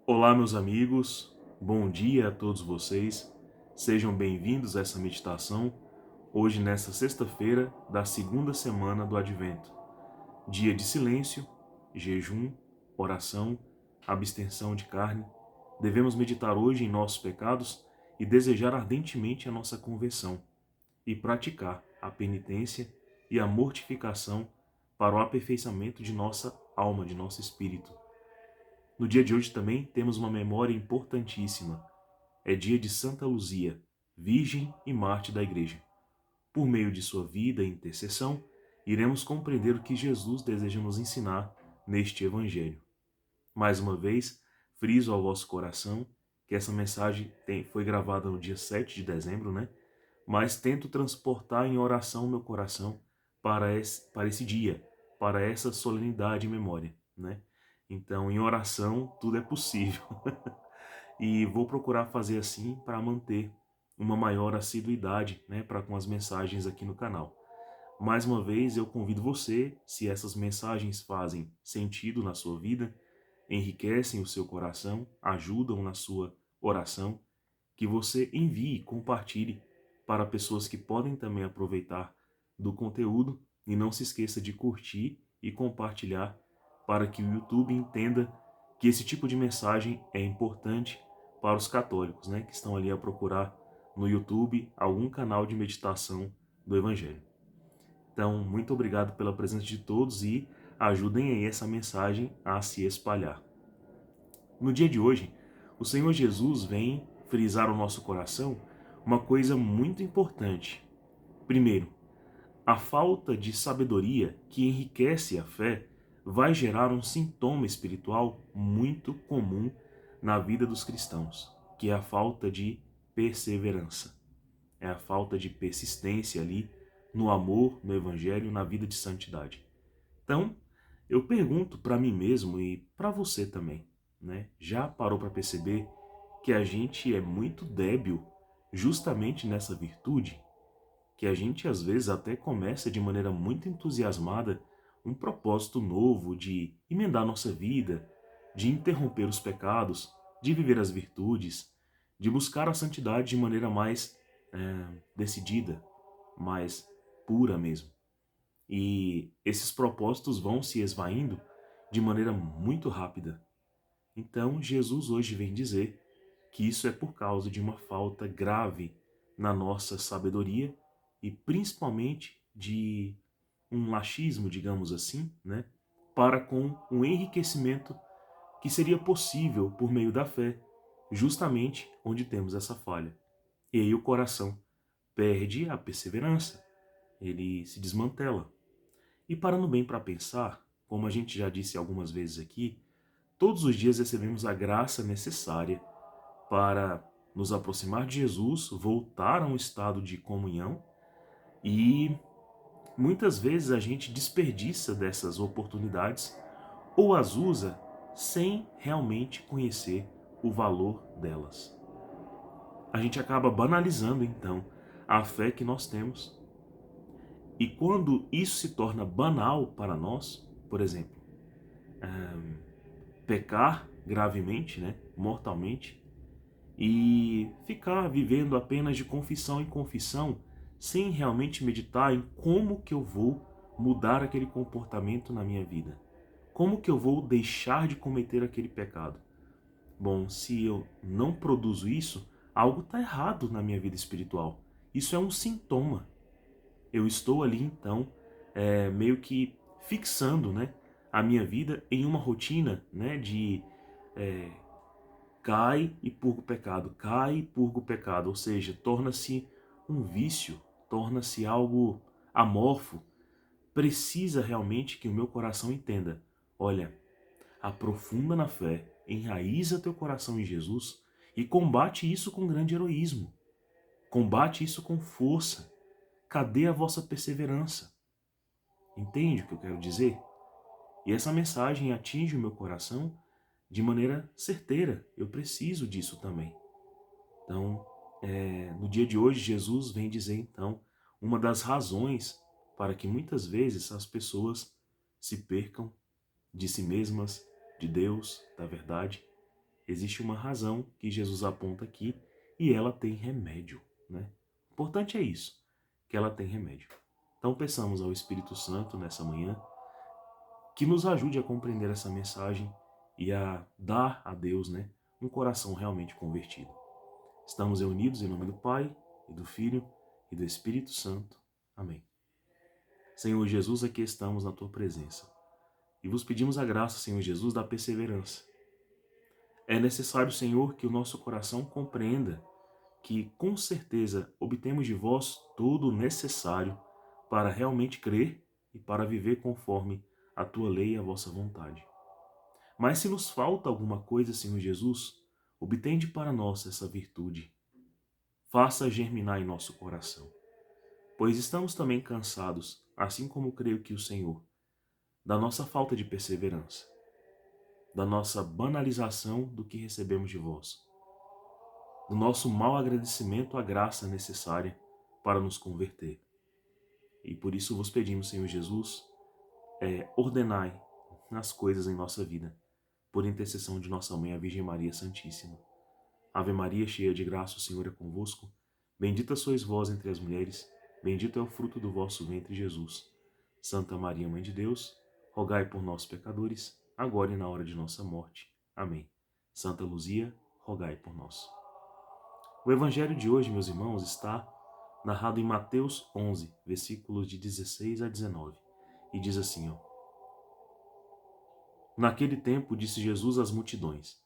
Olá, meus amigos, bom dia a todos vocês. Sejam bem-vindos a essa meditação, hoje nesta sexta-feira da segunda semana do Advento. Dia de silêncio, jejum, oração, abstenção de carne. Devemos meditar hoje em nossos pecados e desejar ardentemente a nossa conversão e praticar a penitência e a mortificação para o aperfeiçoamento de nossa alma, de nosso espírito. No dia de hoje também temos uma memória importantíssima. É dia de Santa Luzia, Virgem e Mártir da Igreja. Por meio de sua vida e intercessão, iremos compreender o que Jesus deseja nos ensinar neste Evangelho. Mais uma vez, friso ao vosso coração que essa mensagem foi gravada no dia 7 de dezembro, né? Mas tento transportar em oração meu coração para esse dia, para essa solenidade e memória, né? Então, em oração, tudo é possível. E vou procurar fazer assim para manter uma maior assiduidade, né, para com as mensagens aqui no canal. Mais uma vez, eu convido você, se essas mensagens fazem sentido na sua vida, enriquecem o seu coração, ajudam na sua oração, que você envie, compartilhe para pessoas que podem também aproveitar do conteúdo e não se esqueça de curtir e compartilhar para que o YouTube entenda que esse tipo de mensagem é importante para os católicos, né, que estão ali a procurar no YouTube algum canal de meditação do Evangelho. Então, muito obrigado pela presença de todos e ajudem aí essa mensagem a se espalhar. No dia de hoje, o Senhor Jesus vem frisar ao nosso coração uma coisa muito importante. Primeiro, a falta de sabedoria que enriquece a fé vai gerar um sintoma espiritual muito comum na vida dos cristãos, que é a falta de perseverança. É a falta de persistência ali no amor, no evangelho, na vida de santidade. Então, eu pergunto para mim mesmo e para você também, né? Já parou para perceber que a gente é muito débil justamente nessa virtude? Que a gente às vezes até começa de maneira muito entusiasmada um propósito novo de emendar nossa vida, de interromper os pecados, de viver as virtudes, de buscar a santidade de maneira mais decidida, mais pura mesmo. E esses propósitos vão se esvaindo de maneira muito rápida. Então, Jesus hoje vem dizer que isso é por causa de uma falta grave na nossa sabedoria e principalmente de um laxismo, digamos assim, né, para com um enriquecimento que seria possível por meio da fé, justamente onde temos essa falha. E aí o coração perde a perseverança, ele se desmantela. E parando bem para pensar, como a gente já disse algumas vezes aqui, todos os dias recebemos a graça necessária para nos aproximar de Jesus, voltar a um estado de comunhão e muitas vezes a gente desperdiça dessas oportunidades ou as usa sem realmente conhecer o valor delas. A gente acaba banalizando então a fé que nós temos. E quando isso se torna banal para nós, por exemplo, pecar gravemente, né, mortalmente, e ficar vivendo apenas de confissão em confissão, sem realmente meditar em como que eu vou mudar aquele comportamento na minha vida. Como que eu vou deixar de cometer aquele pecado? Bom, se eu não produzo isso, algo está errado na minha vida espiritual. Isso é um sintoma. Eu estou ali então meio que fixando, né, a minha vida em uma rotina, né, de é, cai e purga o pecado, cai e purga o pecado, ou seja, torna-se um vício, torna-se algo amorfo. Precisa realmente que o meu coração entenda, olha, aprofunda na fé, enraiza teu coração em Jesus e combate isso com grande heroísmo, combate isso com força. Cadê a vossa perseverança? Entende o que eu quero dizer? E essa mensagem atinge o meu coração de maneira certeira. Eu preciso disso também. Então, no dia de hoje, Jesus vem dizer, então, uma das razões para que muitas vezes as pessoas se percam de si mesmas, de Deus, da verdade, Existe uma razão que Jesus aponta aqui e ela tem remédio, né? O importante é isso, que ela tem remédio. Então peçamos ao Espírito Santo nessa manhã que nos ajude a compreender essa mensagem e a dar a Deus, né, um coração realmente convertido. Estamos reunidos em nome do Pai, e do Filho, e do Espírito Santo. Amém. Senhor Jesus, aqui estamos na Tua presença. E vos pedimos a graça, Senhor Jesus, da perseverança. É necessário, Senhor, que o nosso coração compreenda que, com certeza, obtemos de vós tudo o necessário para realmente crer e para viver conforme a Tua lei e a vossa vontade. Mas se nos falta alguma coisa, Senhor Jesus, obtende para nós essa virtude. Faça germinar em nosso coração. Pois estamos também cansados, assim como creio que o Senhor, da nossa falta de perseverança, da nossa banalização do que recebemos de vós, do nosso mau agradecimento à graça necessária para nos converter. E por isso vos pedimos, Senhor Jesus, ordenai as coisas em nossa vida, por intercessão de nossa Mãe, a Virgem Maria Santíssima. Ave Maria, cheia de graça, o Senhor é convosco. Bendita sois vós entre as mulheres, bendito é o fruto do vosso ventre, Jesus. Santa Maria, Mãe de Deus, rogai por nós, pecadores, agora e na hora de nossa morte. Amém. Santa Luzia, rogai por nós. O evangelho de hoje, meus irmãos, está narrado em Mateus 11, versículos de 16 a 19. E diz assim, ó: Naquele tempo disse Jesus às multidões: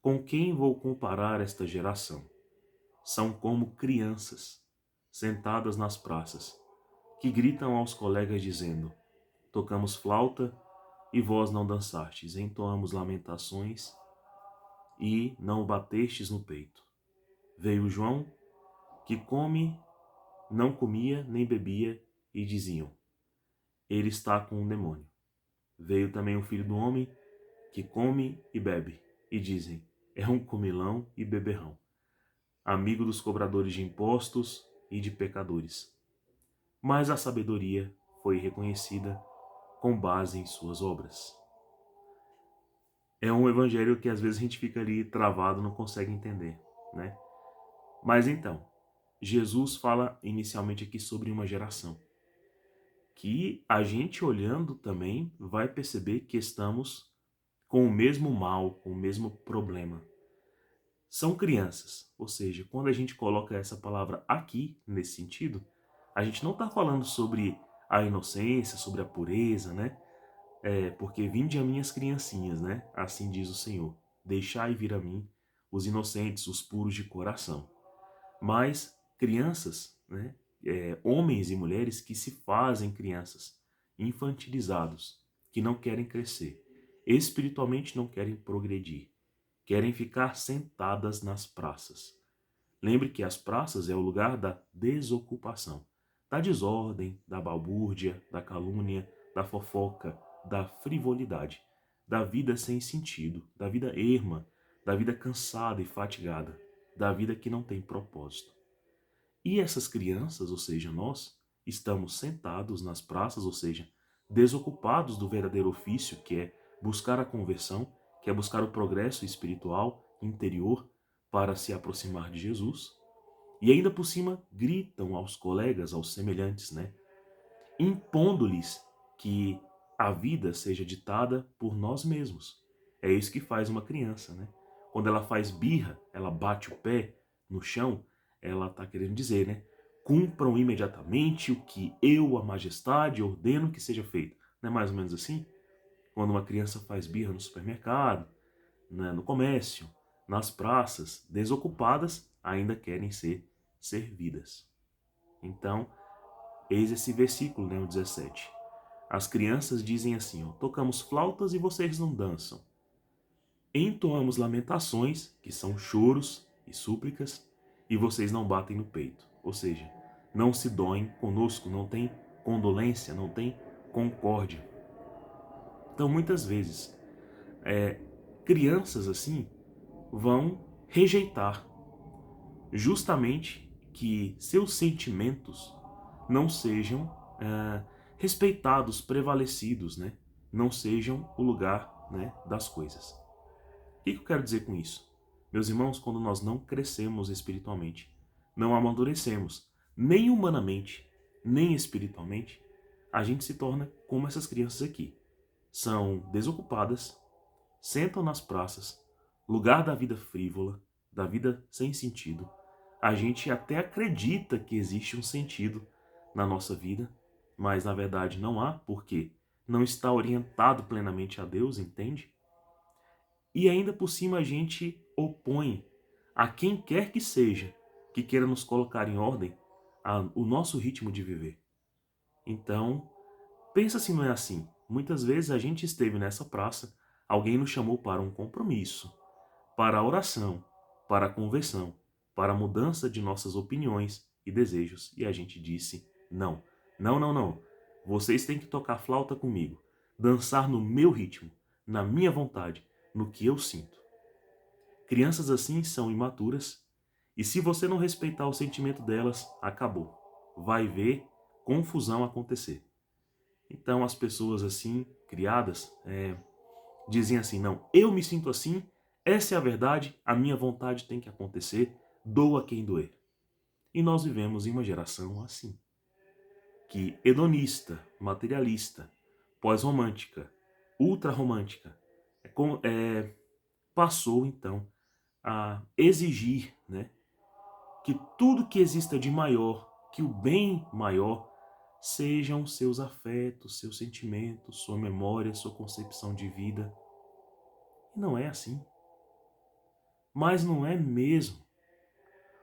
Com quem vou comparar esta geração? São como crianças, sentadas nas praças, que gritam aos colegas dizendo: Tocamos flauta e vós não dançastes, entoamos lamentações e não batestes no peito. Veio João, que não comia nem bebia, e diziam: Ele está com um demônio. Veio também o filho do homem, que come e bebe, e dizem: É um comilão e beberrão, amigo dos cobradores de impostos e de pecadores. Mas a sabedoria foi reconhecida com base em suas obras. É um evangelho que às vezes a gente fica ali travado, não consegue entender, né? Mas então, Jesus fala inicialmente aqui sobre uma geração, que a gente olhando também vai perceber que estamos com o mesmo mal, com o mesmo problema. São crianças, ou seja, quando a gente coloca essa palavra aqui, nesse sentido, a gente não está falando sobre a inocência, sobre a pureza, né? Porque vinde a minhas criancinhas, né? Assim diz o Senhor. Deixai vir a mim os inocentes, os puros de coração. Mas crianças, né? Homens e mulheres que se fazem crianças, infantilizados, que não querem crescer, espiritualmente não querem progredir, querem ficar sentadas nas praças. Lembre que as praças é o lugar da desocupação, da desordem, da balbúrdia, da calúnia, da fofoca, da frivolidade, da vida sem sentido, da vida erma, da vida cansada e fatigada, da vida que não tem propósito. E essas crianças, ou seja, nós, estamos sentados nas praças, ou seja, desocupados do verdadeiro ofício, que é buscar a conversão, que é buscar o progresso espiritual interior para se aproximar de Jesus. E ainda por cima gritam aos colegas, aos semelhantes, né? Impondo-lhes que a vida seja ditada por nós mesmos. É isso que faz uma criança, né? Quando ela faz birra, ela bate o pé no chão, ela está querendo dizer, né? Cumpram imediatamente o que eu, a majestade, ordeno que seja feito. Não é mais ou menos assim? Quando uma criança faz birra no supermercado, né, no comércio, nas praças, desocupadas, ainda querem ser servidas. Então, eis esse versículo, né, o 17. As crianças dizem assim, ó, tocamos flautas e vocês não dançam. Entoamos lamentações, que são choros e súplicas, e vocês não batem no peito. Ou seja, não se doem conosco, não tem condolência, não tem concórdia. Então, muitas vezes, crianças assim vão rejeitar justamente que seus sentimentos não sejam respeitados, prevalecidos, né? Não sejam o lugar, né, das coisas. O que eu quero dizer com isso? Meus irmãos, quando nós não crescemos espiritualmente, não amadurecemos, nem humanamente, nem espiritualmente, a gente se torna como essas crianças aqui. São desocupadas, sentam nas praças, lugar da vida frívola, da vida sem sentido. A gente até acredita que existe um sentido na nossa vida, mas na verdade não há, porque não está orientado plenamente a Deus, entende? E ainda por cima a gente opõe a quem quer que seja que queira nos colocar em ordem o nosso ritmo de viver. Então, pensa se não é assim. Muitas vezes a gente esteve nessa praça, alguém nos chamou para um compromisso, para a oração, para a conversão, para a mudança de nossas opiniões e desejos. E a gente disse, não, não, não, não. Vocês têm que tocar flauta comigo, dançar no meu ritmo, na minha vontade, no que eu sinto. Crianças assim são imaturas, e se você não respeitar o sentimento delas, acabou. Vai ver confusão acontecer. Então as pessoas assim, criadas, dizem assim, não, eu me sinto assim, essa é a verdade, a minha vontade tem que acontecer, doa quem doer. E nós vivemos em uma geração assim, que hedonista, materialista, pós-romântica, ultra-romântica, passou então a exigir, né, que tudo que exista de maior, que o bem maior, sejam seus afetos, seus sentimentos, sua memória, sua concepção de vida. E não é assim. Mas não é mesmo.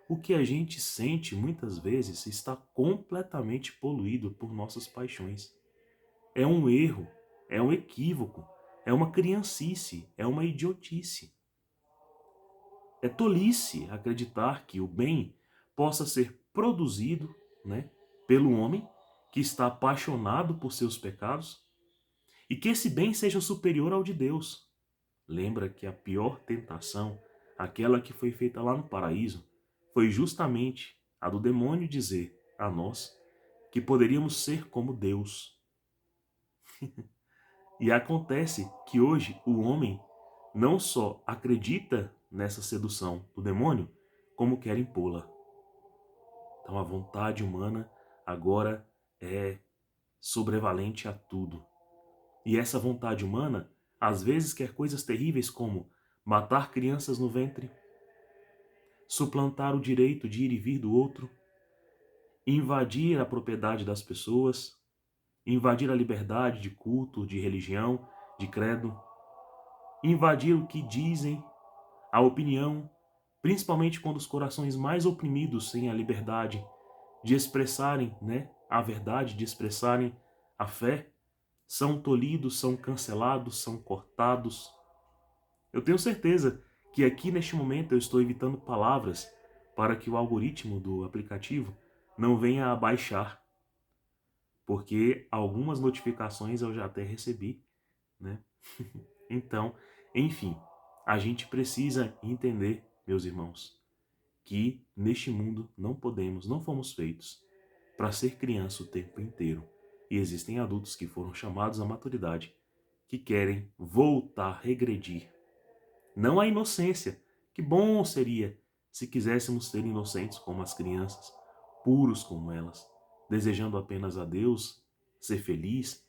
O que a gente sente muitas vezes está completamente poluído por nossas paixões. É um erro, é um equívoco, é uma criancice, é uma idiotice. É tolice acreditar que o bem possa ser produzido, né, pelo homem que está apaixonado por seus pecados e que esse bem seja superior ao de Deus. Lembra que a pior tentação, aquela que foi feita lá no paraíso, foi justamente a do demônio dizer a nós que poderíamos ser como Deus. E acontece que hoje o homem não só acredita nessa sedução do demônio, como quer impô-la. Então a vontade humana agora é sobrevalente a tudo. E essa vontade humana às vezes quer coisas terríveis como matar crianças no ventre, suplantar o direito de ir e vir do outro, invadir a propriedade das pessoas, invadir a liberdade de culto, de religião, de credo, invadir o que dizem, a opinião, principalmente quando os corações mais oprimidos têm a liberdade de expressarem, né, a verdade, de expressarem a fé, são tolhidos, são cancelados, são cortados. Eu tenho certeza que aqui neste momento eu estou evitando palavras para que o algoritmo do aplicativo não venha a baixar, porque algumas notificações eu já até recebi, né? Então, enfim, a gente precisa entender, meus irmãos, que neste mundo não podemos, não fomos feitos para ser criança o tempo inteiro. E existem adultos que foram chamados à maturidade, que querem voltar, regredir. Não à inocência. Que bom seria se quiséssemos ser inocentes como as crianças, puros como elas, desejando apenas a Deus, ser feliz,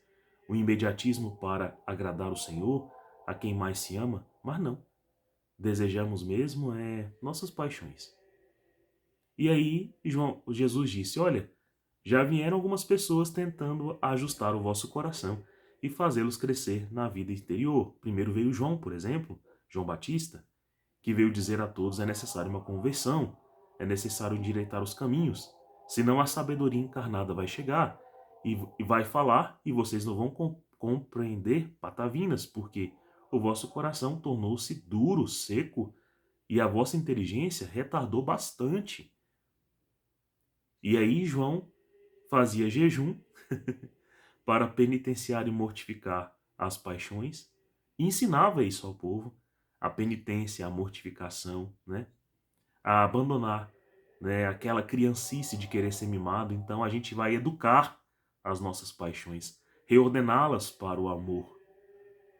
o imediatismo para agradar o Senhor, a quem mais se ama, mas não. Desejamos mesmo nossas paixões. E aí Jesus disse, olha, já vieram algumas pessoas tentando ajustar o vosso coração e fazê-los crescer na vida interior. Primeiro veio João, por exemplo, João Batista, que veio dizer a todos é necessário uma conversão, é necessário endireitar os caminhos, senão a sabedoria encarnada vai chegar e vai falar e vocês não vão compreender patavinas, porque o vosso coração tornou-se duro, seco e a vossa inteligência retardou bastante. E aí João fazia jejum para penitenciar e mortificar as paixões e ensinava isso ao povo, a penitência, a mortificação, né? A abandonar, né, aquela criancice de querer ser mimado. Então a gente vai educar as nossas paixões, reordená-las para o amor,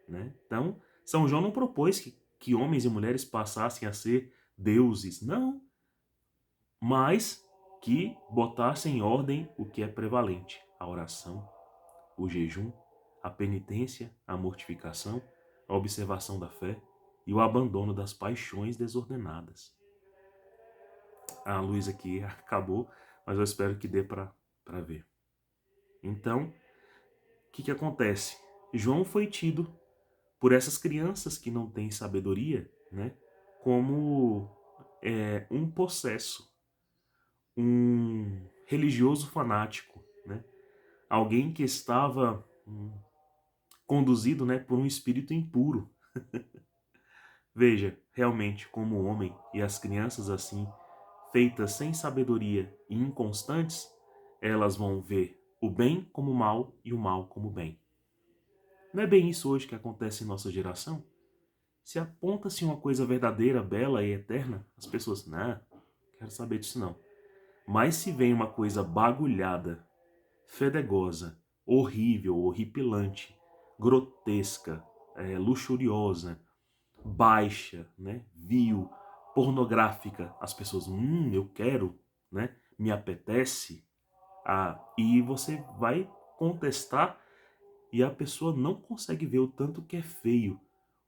né? Então São João não propôs que homens e mulheres passassem a ser deuses, não, mas que botassem em ordem o que é prevalente: a oração, o jejum, a penitência, a mortificação, a observação da fé e o abandono das paixões desordenadas. A luz aqui acabou, mas eu espero que dê para ver. Então, o que acontece? João foi tido por essas crianças que não têm sabedoria, né, como um possesso, um religioso fanático, né, alguém que estava conduzido, né, por um espírito impuro. Veja, realmente, como o homem e as crianças assim, feitas sem sabedoria e inconstantes, elas vão ver o bem como mal e o mal como bem. Não é bem isso hoje que acontece em nossa geração? Se aponta-se uma coisa verdadeira, bela e eterna, as pessoas, não, quero saber disso não. Mas se vem uma coisa bagulhada, fedegosa, horrível, horripilante, grotesca, luxuriosa, baixa, né, vil, pornográfica, as pessoas, eu quero, né, me apetece, e você vai contestar e a pessoa não consegue ver o tanto que é feio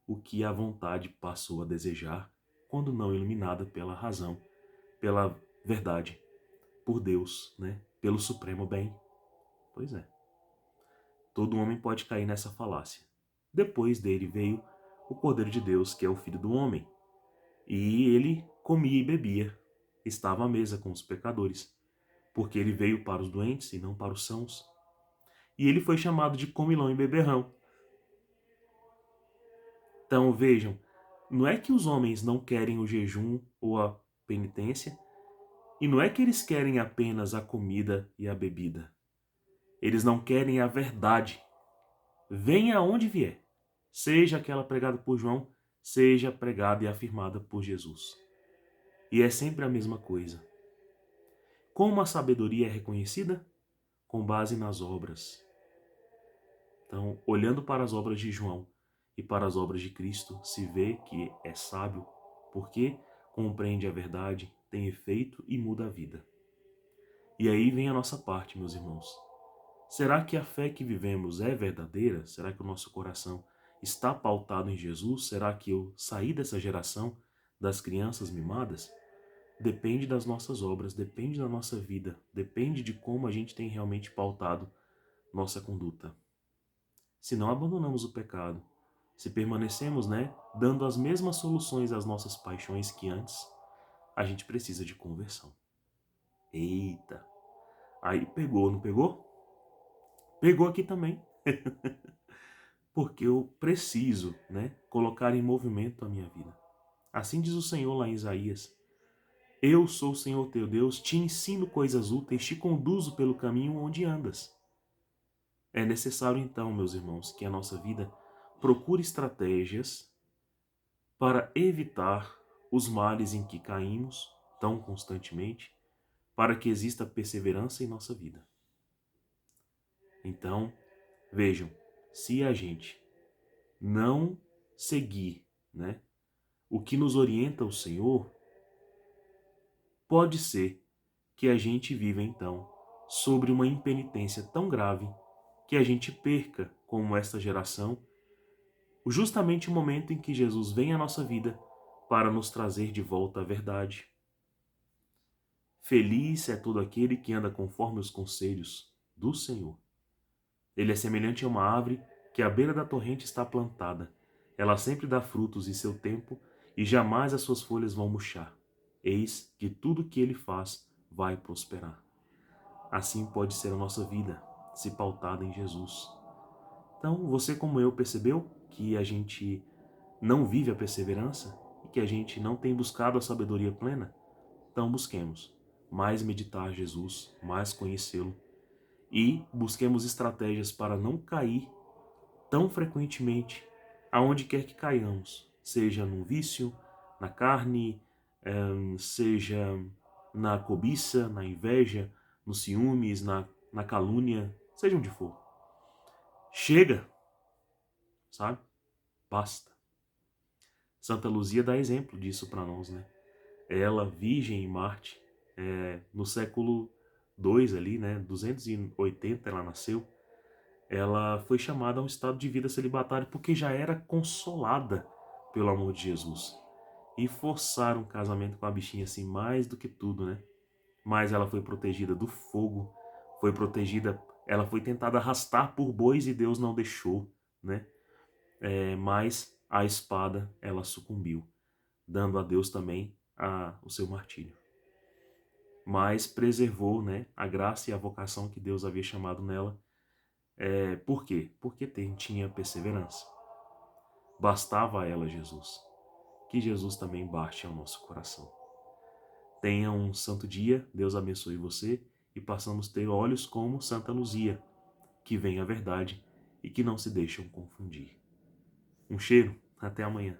o que a vontade passou a desejar quando não iluminada pela razão, pela verdade, por Deus, né, pelo supremo bem. Pois é. Todo homem pode cair nessa falácia. Depois dele veio o Cordeiro de Deus, que é o Filho do Homem. E ele comia e bebia, estava à mesa com os pecadores, porque ele veio para os doentes e não para os sãos. E ele foi chamado de comilão e beberrão. Então vejam, não é que os homens não querem o jejum ou a penitência, e não é que eles querem apenas a comida e a bebida. Eles não querem a verdade. Venha aonde vier, seja aquela pregada por João, seja pregada e afirmada por Jesus. E é sempre a mesma coisa. Como a sabedoria é reconhecida? Com base nas obras. Então, olhando para as obras de João e para as obras de Cristo, se vê que é sábio, porque compreende a verdade, tem efeito e muda a vida. E aí vem a nossa parte, meus irmãos. Será que a fé que vivemos é verdadeira? Será que o nosso coração está pautado em Jesus? Será que eu saí dessa geração das crianças mimadas? Depende das nossas obras, depende da nossa vida, depende de como a gente tem realmente pautado nossa conduta. Se não abandonamos o pecado, se permanecemos, dando as mesmas soluções às nossas paixões que antes, a gente precisa de conversão. Eita! Aí pegou, não pegou? Pegou aqui também. Porque eu preciso, colocar em movimento a minha vida. Assim diz o Senhor lá em Isaías: eu sou o Senhor teu Deus, te ensino coisas úteis, te conduzo pelo caminho onde andas. É necessário então, meus irmãos, que a nossa vida procure estratégias para evitar os males em que caímos tão constantemente, para que exista perseverança em nossa vida. Então, vejam, se a gente não seguir, o que nos orienta o Senhor, pode ser que a gente viva então sobre uma impenitência tão grave que a gente perca, como esta geração, justamente o momento em que Jesus vem à nossa vida para nos trazer de volta a verdade. Feliz é todo aquele que anda conforme os conselhos do Senhor. Ele é semelhante a uma árvore que à beira da torrente está plantada. Ela sempre dá frutos em seu tempo e jamais as suas folhas vão murchar. Eis que tudo o que ele faz vai prosperar. Assim pode ser a nossa vida, se pautada em Jesus. Então, você como eu percebeu que a gente não vive a perseverança e que a gente não tem buscado a sabedoria plena? Então busquemos mais meditar Jesus, mais conhecê-lo e busquemos estratégias para não cair tão frequentemente aonde quer que caiamos, seja no vício, na carne, seja na cobiça, na inveja, nos ciúmes, na calúnia, seja onde for. Chega, sabe? Basta. Santa Luzia dá exemplo disso para nós, né? Ela, virgem em Marte, no século II ali, né, 280 ela nasceu, ela foi chamada a um estado de vida celibatário porque já era consolada pelo amor de Jesus. E forçaram um casamento com a bichinha assim mais do que tudo, né? Mas ela foi protegida do fogo, foi protegida, ela foi tentada arrastar por bois e Deus não deixou, né? Mas a espada, ela sucumbiu, dando a Deus também o seu martírio. Mas preservou, né, a graça e a vocação que Deus havia chamado nela. Por quê? Porque tinha perseverança. Bastava a ela Jesus. Que Jesus também baste ao nosso coração. Tenha um santo dia, Deus abençoe você e passamos a ter olhos como Santa Luzia, que veem a verdade e que não se deixam confundir. Um cheiro, até amanhã.